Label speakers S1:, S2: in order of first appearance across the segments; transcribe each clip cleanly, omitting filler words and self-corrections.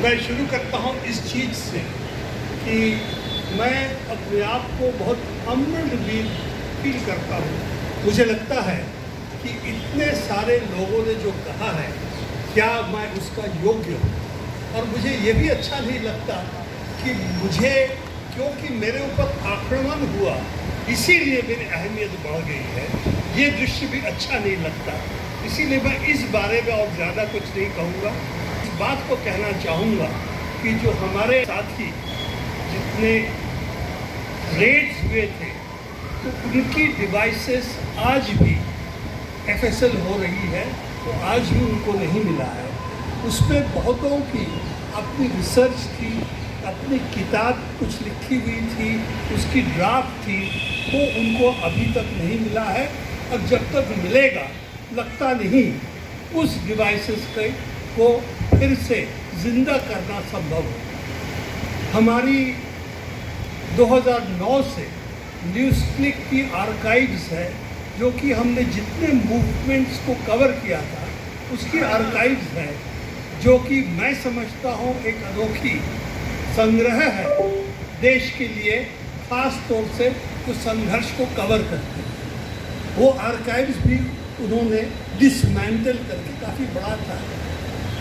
S1: मैं शुरू करता हूँ इस चीज़ से कि मैं अपने आप को बहुत हम्बल्ड भी फील करता हूँ। मुझे लगता है कि इतने सारे लोगों ने जो कहा है, क्या मैं उसका योग्य हूँ? और मुझे ये भी अच्छा नहीं लगता कि मुझे, क्योंकि मेरे ऊपर आक्रमण हुआ इसीलिए मेरी अहमियत बढ़ गई है, ये दृश्य भी अच्छा नहीं लगता। इसीलिए मैं इस बारे में और ज़्यादा कुछ नहीं कहूँगा। इस बात को कहना चाहूँगा कि जो हमारे साथी जितने रेड्स हुए थे, तो उनकी डिवाइसेस आज भी FSL हो रही है, तो आज भी उनको नहीं मिला है। उसमें बहुतों की अपनी रिसर्च थी, अपनी किताब कुछ लिखी हुई थी, उसकी ड्राफ्ट थी, वो उनको अभी तक नहीं मिला है। और जब तक मिलेगा लगता नहीं उस डिवाइसेस को फिर से ज़िंदा करना संभव हो। हमारी 2009 से न्यूज़ क्लिक की आर्काइव्स है, जो कि हमने जितने मूवमेंट्स को कवर किया था उसकी आर्काइव्स है, जो कि मैं समझता हूँ एक अनोखी संग्रह है देश के लिए, ख़ास तौर से उस संघर्ष को कवर करते हैं। वो आर्काइव्स भी उन्होंने डिसमेंटल करके, काफ़ी बड़ा था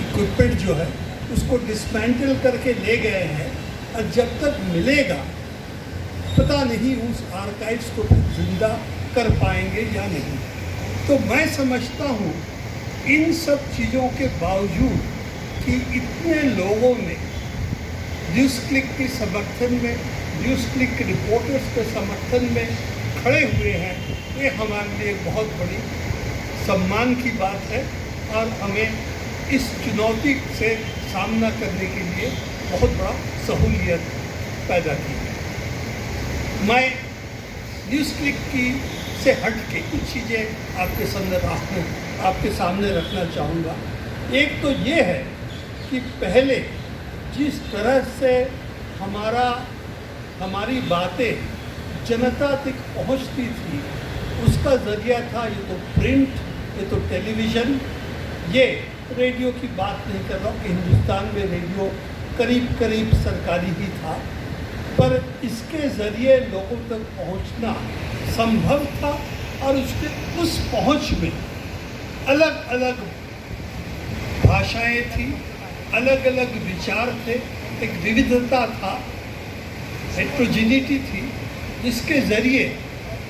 S1: इक्विपमेंट जो है, उसको डिसमेंटल करके ले गए हैं। और जब तक मिलेगा पता नहीं उस आर्काइव्स को जिंदा कर पाएंगे या नहीं। तो मैं समझता हूँ इन सब चीज़ों के बावजूद कि इतने लोगों ने न्यूज़ क्लिक के समर्थन में, न्यूज़ क्लिक के रिपोर्टर्स के समर्थन में खड़े हुए हैं, ये हमारे लिए बहुत बड़ी सम्मान की बात है। और हमें इस चुनौती से सामना करने के लिए बहुत बड़ा सहूलियत पैदा की है। मैं न्यूज़ क्लिक की से हट के कुछ चीज़ें आपके सामने रखना चाहूँगा। एक तो ये है कि पहले जिस तरह से हमारी बातें जनता तक पहुँचती थी, उसका ज़रिया था ये तो प्रिंट, ये तो टेलीविज़न, ये रेडियो की बात नहीं कर रहा हूँ कि हिंदुस्तान में रेडियो करीब करीब सरकारी ही था, पर इसके ज़रिए लोगों तक पहुंचना संभव था। और उस पहुंच में अलग अलग भाषाएं थी, अलग अलग विचार थे, एक विविधता था, हेट्रोजिनिटी थी, जिसके ज़रिए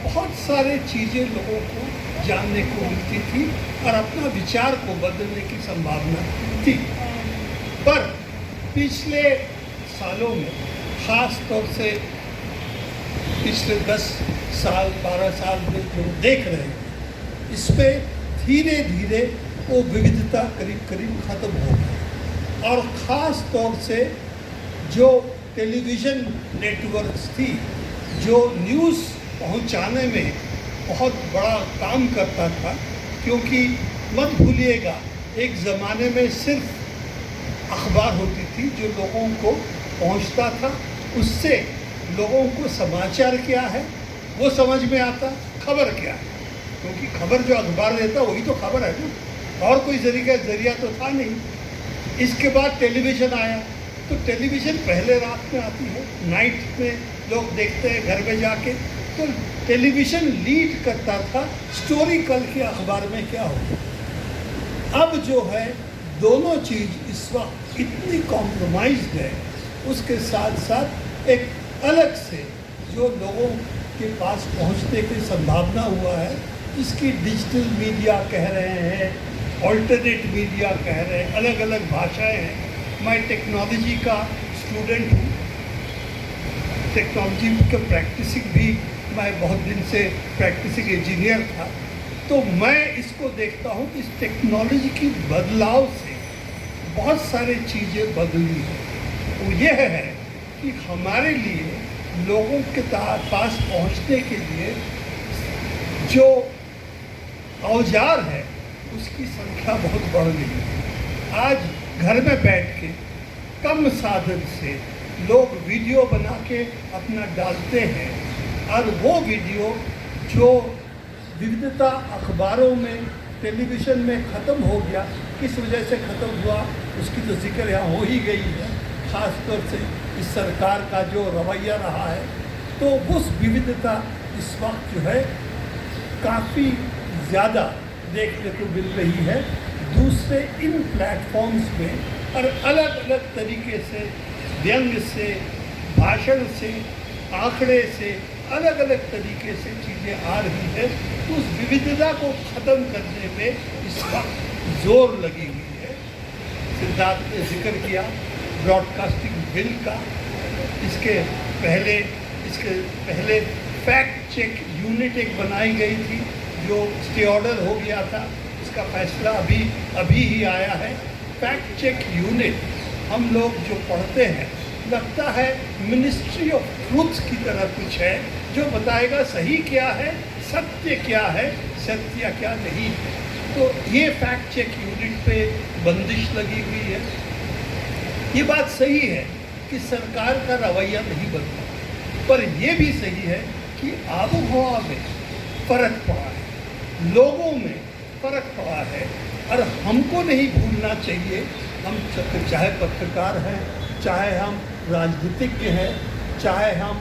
S1: बहुत सारे चीज़ें लोगों को जानने को मिलती थी और अपना विचार को बदलने की संभावना थी। पर पिछले सालों में, ख़ास तौर से पिछले 10 साल 12 साल में जो देख रहे हैं, इसमें धीरे धीरे वो विविधता करीब करीब ख़त्म हो गई। और ख़ास तौर से जो टेलीविज़न नेटवर्क्स थी, जो न्यूज़ पहुंचाने में बहुत बड़ा काम करता था, क्योंकि मत भूलिएगा एक ज़माने में सिर्फ अखबार होती थी जो लोगों को पहुंचता था, उससे लोगों को समाचार क्या है वो समझ में आता, खबर क्या है, क्योंकि खबर जो अखबार देता वही तो खबर है ना, और कोई जरिया तो था नहीं। इसके बाद टेलीविज़न आया, तो टेलीविज़न पहले रात में आती है, नाइट में लोग देखते हैं घर में जाके, तो टेलीविज़न लीड करता था स्टोरी कल के अखबार में क्या हो। अब जो है दोनों चीज़ इस वक्त इतनी कॉम्प्रोमाइज्ड है, उसके साथ साथ एक अलग से जो लोगों के पास पहुंचने की संभावना हुआ है, इसकी डिजिटल मीडिया कह रहे हैं, ऑल्टरनेट मीडिया कह रहे हैं, अलग अलग भाषाएं हैं। मैं टेक्नोलॉजी का स्टूडेंट हूँ, टेक्नोलॉजी का प्रैक्टिसिंग भी, मैं बहुत दिन से प्रैक्टिसिंग इंजीनियर था, तो मैं इसको देखता हूँ कि इस टेक्नोलॉजी की बदलाव से बहुत सारी चीज़ें बदली हैं। वो यह है कि हमारे लिए लोगों के पास पहुंचने के लिए जो औजार है उसकी संख्या बहुत बढ़ गई है। आज घर में बैठ के कम साधन से लोग वीडियो बना के अपना डालते हैं, और वो वीडियो जो विविधता अखबारों में, टेलीविज़न में ख़त्म हो गया, किस वजह से ख़त्म हुआ उसकी तो जिक्र यहाँ हो ही गई है, ख़ासतौर से इस सरकार का जो रवैया रहा है। तो उस विविधता इस वक्त जो है काफ़ी ज़्यादा देखने को मिल रही है दूसरे इन प्लेटफॉर्म्स में, और अलग अलग तरीके से व्यंग से, भाषण से, आंकड़े से, अलग अलग तरीके से चीज़ें आ रही है। तो उस विविधता को ख़त्म करने में इस वक्त जोर लगी हुई है। सिद्धार्थ ने जिक्र किया ब्रॉडकास्टिंग बिल का, इसके पहले फैक्ट चेक यूनिट एक बनाई गई थी जो स्टे ऑर्डर हो गया था, इसका फैसला अभी ही आया है। फैक्ट चेक यूनिट हम लोग जो पढ़ते हैं लगता है मिनिस्ट्री ऑफ ट्रूथ की तरह कुछ है, जो बताएगा सही क्या है, सत्य क्या है, सत्य क्या नहीं। तो ये फैक्ट चेक यूनिट पे बंदिश लगी हुई है। ये बात सही है कि सरकार का रवैया नहीं बदला, पर यह भी सही है कि आबो हवा में फ़र्क पड़ा है, लोगों में फ़र्क पड़ा है, और हमको नहीं भूलना चाहिए। हम चाहे पत्रकार हैं, चाहे हम राजनीतिज्ञ हैं, चाहे हम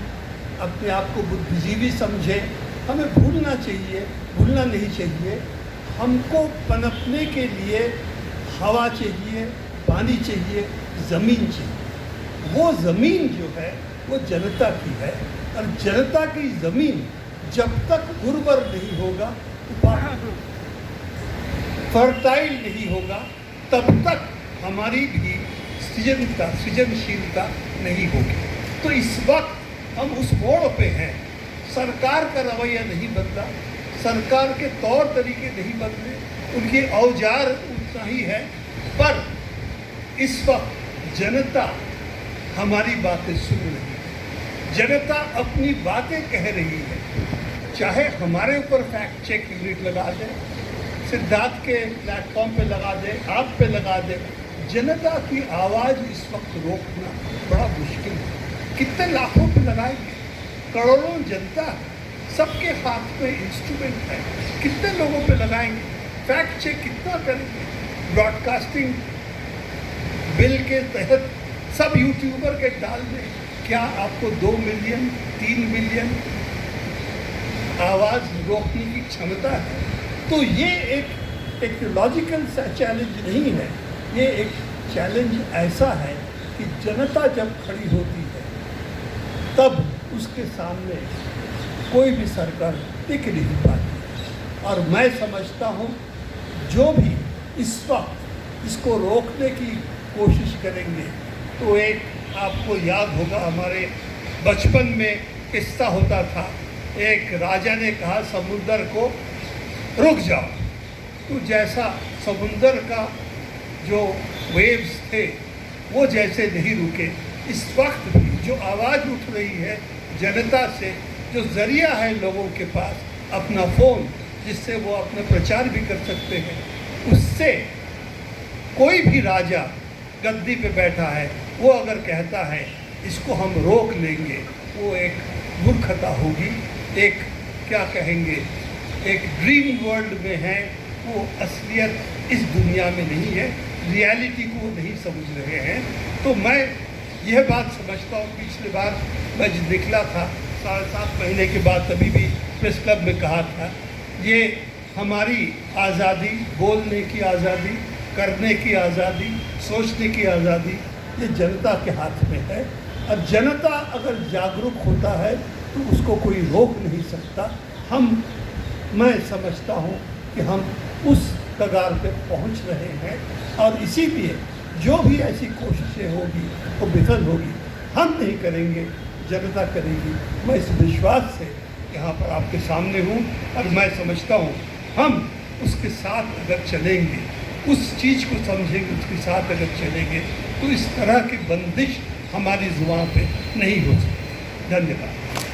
S1: अपने आप को बुद्धिजीवी समझें, हमें भूलना नहीं चाहिए। हमको पनपने के लिए हवा चाहिए, पानी चाहिए, ज़मीन चाहिए। वो ज़मीन जो है वो जनता की है, और जनता की ज़मीन जब तक उर्वर नहीं होगा, फर्टाइल नहीं होगा, तब तक हमारी भी सृजनशीलता नहीं होगी। तो इस वक्त हम उस मोड़ पे हैं। सरकार का रवैया नहीं बदला, सरकार के तौर तरीके नहीं बदले, उनके औजार उतना ही है, पर इस वक्त जनता हमारी बातें सुन रही है, जनता अपनी बातें कह रही है। चाहे हमारे ऊपर फैक्ट चेक यूनिट लगा दे, सिद्धार्थ के प्लेटफॉर्म पे लगा दे, आप पे लगा दे, जनता की आवाज़ इस वक्त रोकना बड़ा मुश्किल है। कितने लाखों पे लगाएंगे, करोड़ों जनता है, सबके हाथ में इंस्ट्रूमेंट है, कितने लोगों पे लगाएंगे, फैक्ट चेक कितना करेंगे। ब्रॉडकास्टिंग बिल के तहत सब यूट्यूबर के डाल दें, क्या आपको 2 मिलियन 3 मिलियन आवाज़ रोकने की क्षमता है? तो ये एक लॉजिकल सा चैलेंज नहीं है, ये एक चैलेंज ऐसा है कि जनता जब खड़ी होती है तब उसके सामने कोई भी सरकार टिक नहीं पाती। और मैं समझता हूँ जो भी इस वक्त इसको रोकने की कोशिश करेंगे, तो एक आपको याद होगा हमारे बचपन में किस्सा होता था, एक राजा ने कहा समुद्र को रुक जाओ, तो जैसा समुद्र का जो वेव्स थे वो जैसे नहीं रुके, इस वक्त भी जो आवाज़ उठ रही है जनता से, जो ज़रिया है लोगों के पास अपना फ़ोन, जिससे वो अपना प्रचार भी कर सकते हैं, उससे कोई भी राजा गद्दी पे बैठा है वो अगर कहता है इसको हम रोक लेंगे, वो एक मूर्खता होगी, एक क्या कहेंगे, एक ड्रीम वर्ल्ड में है, वो असलियत इस दुनिया में नहीं है, रियलिटी को नहीं समझ रहे हैं। तो मैं यह बात समझता हूँ, पिछली बार मैं जब निकला था 7.5 महीने के बाद, तभी भी प्रेस क्लब में कहा था, ये हमारी आज़ादी, बोलने की आज़ादी, करने की आज़ादी, सोचने की आज़ादी, ये जनता के हाथ में है। और जनता अगर जागरूक होता है तो उसको कोई रोक नहीं सकता। मैं समझता हूँ कि हम उस कगार पे पहुँच रहे हैं, और इसीलिए जो भी ऐसी कोशिशें होगी वो विफल होगी। हम नहीं करेंगे, जनता करेगी। मैं इस विश्वास से यहाँ पर आपके सामने हूँ, और मैं समझता हूँ हम उसके साथ अगर चलेंगे, उस चीज़ को समझेंगे, उसके साथ अगर चलेंगे, तो इस तरह की बंदिश हमारी जुबान पे नहीं हो सकती। धन्यवाद।